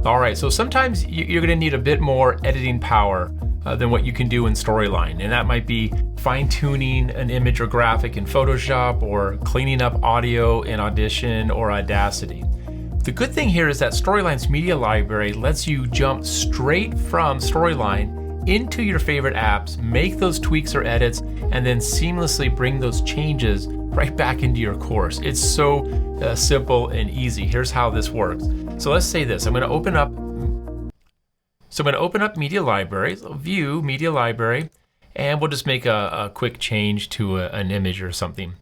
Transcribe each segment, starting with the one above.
All right, so sometimes you're gonna need a bit more editing power than what you can do in Storyline. And that might be fine tuning an image or graphic in Photoshop or cleaning up audio in Audition or Audacity. The good thing here is that Storyline's media library lets you jump straight from Storyline into your favorite apps, make those tweaks or edits, and then seamlessly bring those changes right back into your course. It's so simple and easy. Here's how this works. So let's say this, I'm gonna open up Media Library, so View, Media Library, and we'll just make a quick change to an image or something.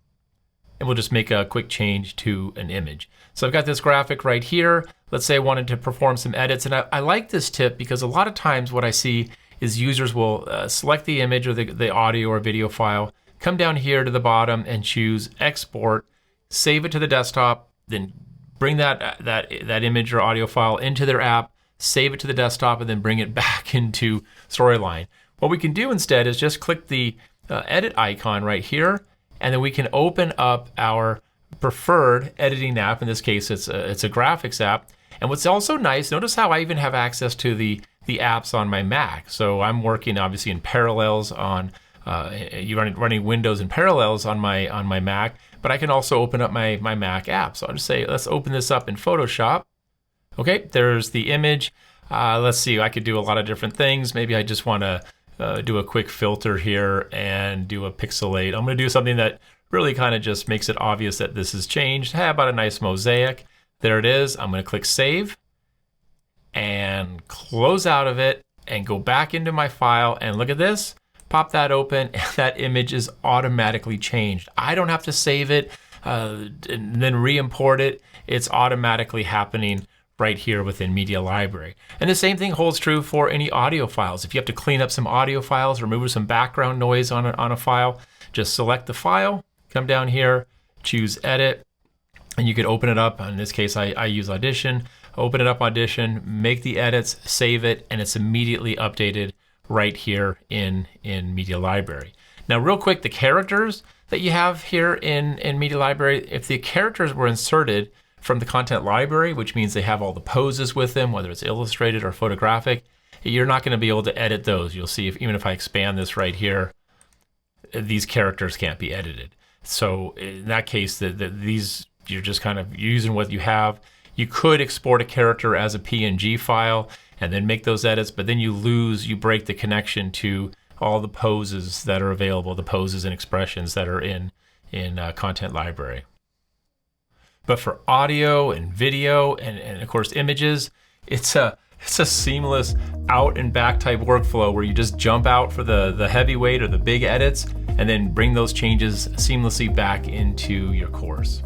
And we'll just make a quick change to an image. So I've got this graphic right here. Let's say I wanted to perform some edits, and I like this tip because a lot of times what I see is users will select the image or the audio or video file, come down here to the bottom and choose Export, save it to the desktop, then bring that image or audio file into their app, save it to the desktop, and then bring it back into Storyline. What we can do instead is just click the edit icon right here, and then we can open up our preferred editing app. In this case, it's a graphics app. And what's also nice, notice how I even have access to the apps on my Mac. So I'm working obviously in Parallels on running Windows in Parallels on my Mac, but I can also open up my Mac app. So I'll just say, let's open this up in Photoshop. Okay, there's the image. Let's see, I could do a lot of different things. Maybe I just want to do a quick filter here and do a pixelate. I'm going to do something that really kind of just makes it obvious that this has changed. How about a nice mosaic? There it is. I'm going to click Save and close out of it and go back into my file, and look at this. Pop that open, and that image is automatically changed. I don't have to save it and then re-import it. It's automatically happening right here within Media Library. And the same thing holds true for any audio files. If you have to clean up some audio files, remove some background noise on a file, just select the file, come down here, choose Edit, and you could open it up. In this case, I use Audition. Open it up, Audition, make the edits, save it, and it's immediately updated right here in Media Library. Now, real quick, the characters that you have here in Media Library, if the characters were inserted from the content library, which means they have all the poses with them, whether it's illustrated or photographic, you're not going to be able to edit those. You'll see even if I expand this right here, these characters can't be edited. So in that case, these you're just kind of using what you have. You could export a character as a PNG file and then make those edits, but then you break the connection to all the poses that are available, the poses and expressions that are in content library. But for audio and video and of course images, it's a seamless out and back type workflow where you just jump out for the heavyweight or the big edits and then bring those changes seamlessly back into your course.